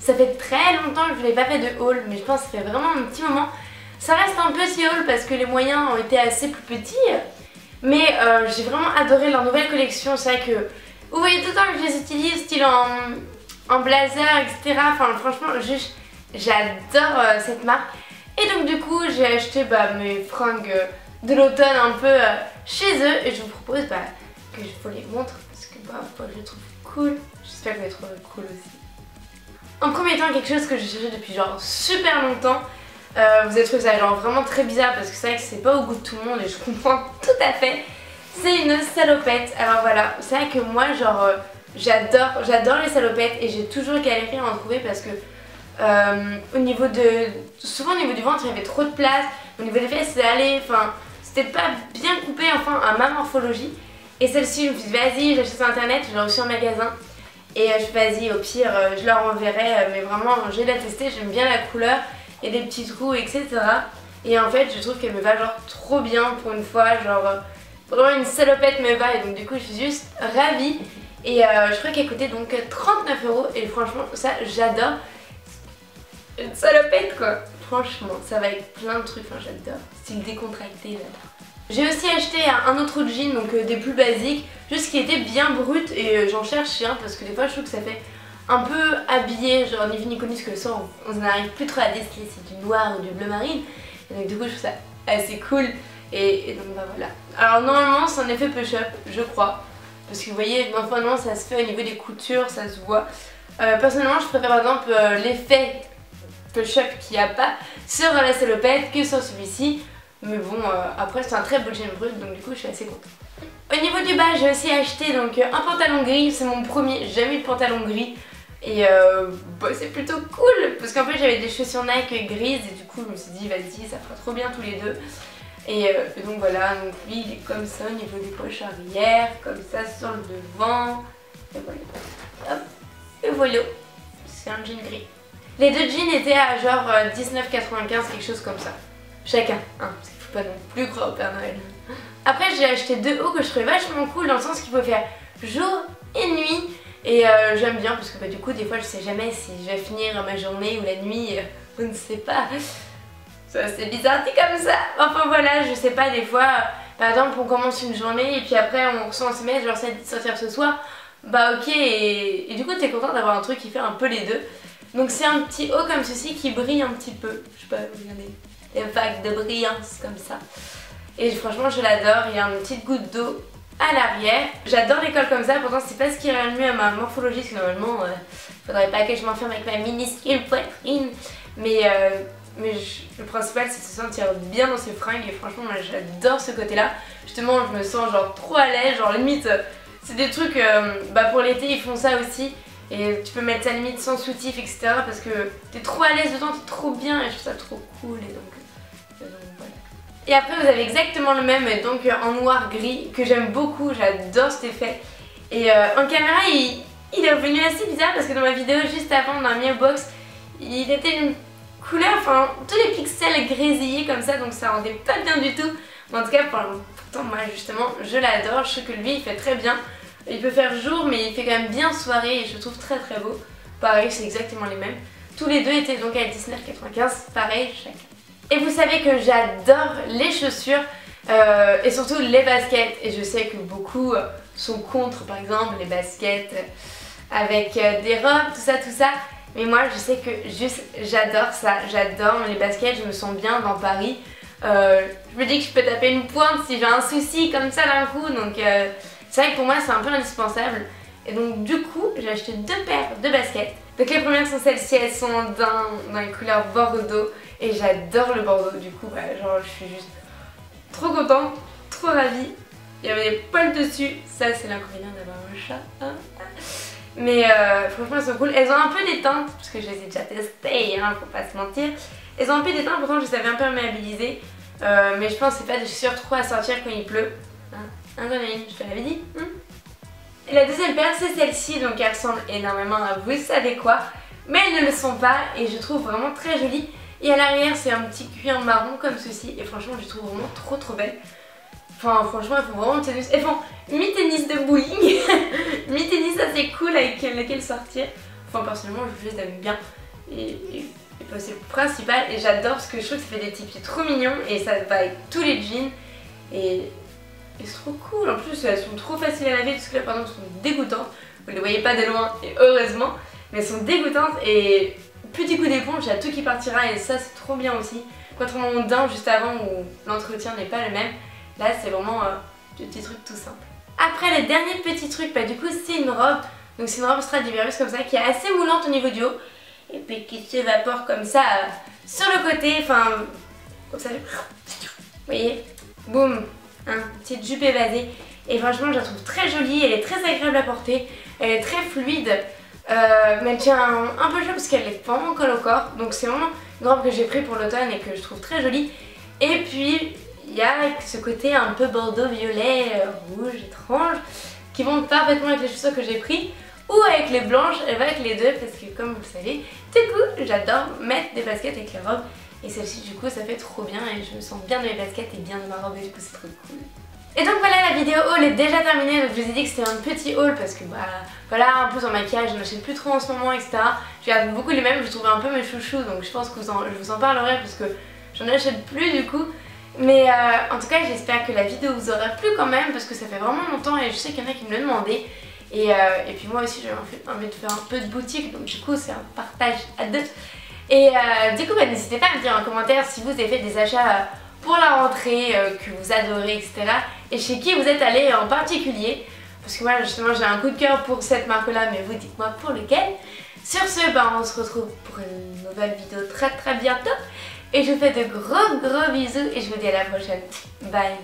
Ça fait très longtemps que je n'ai pas fait de haul, mais je pense que ça fait vraiment un petit moment. Ça reste un petit haul parce que les moyens ont été assez plus petits. Mais j'ai vraiment adoré leur nouvelle collection. C'est vrai que vous voyez tout le temps que je les utilise, style en blazer, etc. Enfin franchement, juste j'adore cette marque. Et donc du coup j'ai acheté mes fringues de l'automne un peu chez eux. Et je vous propose que je vous les montre parce que je les trouve cool. J'espère que vous les trouverez cool aussi. En premier temps, quelque chose que je cherchais depuis genre super longtemps. Vous allez trouver ça genre vraiment très bizarre parce que c'est vrai que c'est pas au goût de tout le monde et je comprends tout à fait. C'est une salopette. Alors voilà, c'est vrai que moi genre j'adore les salopettes et j'ai toujours galéré à en trouver parce que souvent au niveau du ventre il y avait trop de place, au niveau des fesses c'est allé, enfin c'était pas bien coupé enfin à ma morphologie. Et celle-ci je me suis dit vas-y, j'achète sur internet, je l'ai reçue en magasin. Et je fais vas-y, au pire je leur enverrai, mais vraiment j'ai la tester, j'aime bien la couleur et des petits trous etc. Et en fait je trouve qu'elle me va genre trop bien pour une fois, genre vraiment une salopette me va et donc du coup je suis juste ravie. Et je crois qu'elle coûtait donc 39 € et franchement ça j'adore. Une salopette quoi, franchement ça va avec plein de trucs, enfin j'adore, style décontracté j'adore. J'ai aussi acheté un autre jean, donc des plus basiques, juste qui était bien brut et j'en cherche un parce que des fois je trouve que ça fait un peu habillé, genre ni vu ni connu, parce que le soir on n'arrive plus trop à déceler si c'est du noir ou du bleu marine. Et donc du coup je trouve ça assez cool et donc voilà. Alors normalement c'est un effet push-up, je crois, parce que vous voyez, normalement ça se fait au niveau des coutures, ça se voit. Personnellement je préfère par exemple l'effet push-up qu'il n'y a pas sur la salopette que sur celui-ci. Mais bon, après c'est un très beau jean brut donc du coup je suis assez contente. Au niveau du bas j'ai aussi acheté donc un pantalon gris, c'est mon premier, j'ai jamais eu de pantalon gris. Et c'est plutôt cool parce qu'en fait j'avais des chaussures Nike grises et du coup je me suis dit vas-y ça fera trop bien tous les deux. Et donc voilà, donc lui il est comme ça au niveau des poches arrière, comme ça sur le devant. Et voilà, hop, et voilà, c'est un jean gris. Les deux jeans étaient à genre 19,95, quelque chose comme ça. Chacun, hein, parce qu'il faut pas non plus croire au Père Noël. Après j'ai acheté deux hauts que je trouvais vachement cool dans le sens qu'il faut faire jour et nuit. Et j'aime bien parce que du coup des fois je sais jamais si je vais finir ma journée ou la nuit, on ne sait pas. C'est bizarre dit comme ça. Enfin voilà, je sais pas, des fois par exemple on commence une journée et puis après on ressent un SMS genre ça dit de sortir ce soir. Bah ok et du coup t'es content d'avoir un truc qui fait un peu les deux. Donc c'est un petit haut comme ceci qui brille un petit peu. Je sais pas, regardez. Des vagues de brillance comme ça. Et franchement je l'adore, il y a une petite goutte d'eau à l'arrière. J'adore les cols comme ça, pourtant c'est pas ce qui irait le mieux à ma morphologie parce que normalement faudrait pas que je m'enferme avec ma minuscule poitrine. Mais le principal c'est de se sentir bien dans ses fringues et franchement moi j'adore ce côté là. Justement je me sens genre trop à l'aise, genre limite c'est des trucs, pour l'été ils font ça aussi. Et tu peux mettre ça limite sans soutif etc. parce que t'es trop à l'aise dedans, t'es trop bien et je trouve ça trop cool et donc voilà. Et après vous avez exactement le même donc en noir gris que j'aime beaucoup, j'adore cet effet. Et en caméra il est revenu assez bizarre parce que dans ma vidéo juste avant dans la Mio Box il était une couleur, enfin tous les pixels grésillés comme ça donc ça rendait pas bien du tout. Mais en tout cas pourtant moi justement je l'adore, je trouve que lui il fait très bien. Il peut faire jour mais il fait quand même bien soirée et je le trouve très très beau. Pareil c'est exactement les mêmes. Tous les deux étaient donc à 19,95, pareil chacun. Et vous savez que j'adore les chaussures et surtout les baskets. Et je sais que beaucoup sont contre par exemple les baskets avec des robes, tout ça. Mais moi je sais que juste j'adore ça, j'adore les baskets, je me sens bien dans Paris. Je me dis que je peux taper une pointe si j'ai un souci comme ça d'un coup. Donc c'est vrai que pour moi c'est un peu indispensable. Et donc du coup j'ai acheté deux paires de baskets. Donc les premières sont celles-ci, elles sont dans les couleurs bordeaux. Et j'adore le bordeaux, du coup genre je suis juste trop contente, trop ravie. Il y avait des poils dessus, ça c'est l'inconvénient d'avoir un chat hein. Mais franchement elles sont cool, elles ont un peu des teintes, parce que je les ai déjà testées hein, faut pas se mentir. Elles ont un peu des teintes, pourtant je les avais imperméabilisées. Mais je pense que c'est pas de chaussures trop à sortir quand il pleut hein. Un dans une, je te l'avais dit Et la deuxième paire c'est celle-ci, donc elle ressemble énormément à vous savez quoi. Mais elles ne le sont pas et je trouve vraiment très jolie. Et à l'arrière c'est un petit cuir marron comme ceci et franchement je trouve vraiment trop belle. Enfin franchement elles font vraiment tennis, elles font mi-tennis de bowling, mi-tennis assez cool avec lequel sortir. Enfin personnellement je les aime bien et c'est le principal et j'adore parce que je trouve que ça fait des petits pieds trop mignons et ça va avec tous les jeans et c'est trop cool. En plus elles sont trop faciles à laver parce que là par exemple elles sont dégoûtantes. Vous ne les voyez pas de loin et heureusement, mais elles sont dégoûtantes et petit coup d'éponge, il y a tout qui partira et ça c'est trop bien aussi. Contrairement au d'un juste avant où l'entretien n'est pas le même, là c'est vraiment des petits trucs tout simples. Après les derniers petits trucs, bah du coup c'est une robe. Donc c'est une robe Stradivarius comme ça qui est assez moulante au niveau du haut et puis qui s'évapore comme ça sur le côté, enfin comme ça, vous voyez, boum, hein, petite jupe évasée et franchement je la trouve très jolie, elle est très agréable à porter, elle est très fluide, mais elle tient un peu chaud parce qu'elle est vraiment colle au corps, donc c'est vraiment une robe que j'ai pris pour l'automne et que je trouve très jolie. Et puis il y a ce côté un peu bordeaux violet, rouge, étrange qui vont parfaitement avec les chaussures que j'ai pris ou avec les blanches, elle va avec les deux parce que comme vous le savez, du coup j'adore mettre des baskets avec les robes et celle-ci du coup ça fait trop bien et je me sens bien dans mes baskets et bien dans ma robe et du coup c'est trop cool. Et donc voilà, la vidéo haul est déjà terminée, donc je vous ai dit que c'était un petit haul parce que bah voilà, en plus en maquillage je n'achète plus trop en ce moment etc. Je garde beaucoup les mêmes, je trouvais un peu mes chouchous donc je pense que je vous en parlerai parce que j'en achète plus du coup. Mais en tout cas j'espère que la vidéo vous aura plu quand même parce que ça fait vraiment longtemps et je sais qu'il y en a qui me le demandaient. Et puis moi aussi j'avais envie de faire un peu de boutique donc du coup c'est un partage à deux. Et du coup bah, n'hésitez pas à me dire en commentaire si vous avez fait des achats pour la rentrée que vous adorez etc. Et chez qui vous êtes allé en particulier. Parce que moi justement j'ai un coup de cœur pour cette marque là mais vous dites-moi pour lequel. Sur ce bah, on se retrouve pour une nouvelle vidéo très bientôt. Et je vous fais de gros bisous et je vous dis à la prochaine. Bye.